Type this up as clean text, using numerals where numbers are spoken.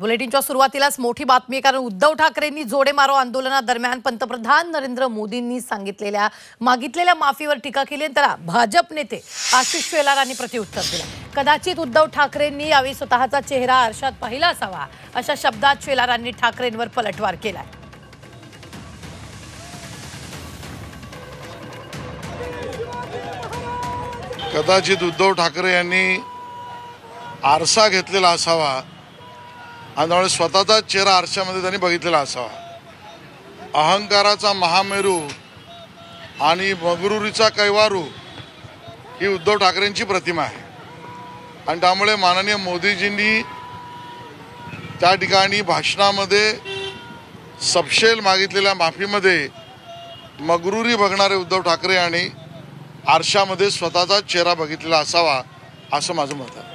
बुलेटिनच्या सुरुवातीलाच मोठी बातमी, कारण उद्धव ठाकरेंनी जोडे मारो आंदोलनादरम्यान पंतप्रधान नरेंद्र मोदींनी मागितलेल्या माफीवर टीका केली आणि त्याला भाजप नेते आशिष शेलारांनी प्रत्युत्तर दिलं। कदाचित उद्धव ठाकरेंनी यावेळी स्वतःचा चेहरा आरशात पाहिला असावा अशा शब्दात शेलारांनी ठाकरेंवर पलटवार केलाय। कदाचित उद्धव ठाकरे यांनी आरसा घेतलेला असावा आणि स्वतःचा चेहरा आरशामध्ये त्यांनी बघितलेला असावा। अहंकाराचा महामेरू आणि मगरुरीचा कैवारू ही उद्धव ठाकरेंची प्रतिमा आहे आणि त्यामुळे माननीय मोदीजींनी त्या ठिकाणी भाषणामध्ये सपशेल मागितलेल्या माफीमध्ये मगरुरी बघणारे उद्धव ठाकरे आणि आरशामध्ये स्वतःचा चेहरा बघितलेला असावा असं माझं मत आहे।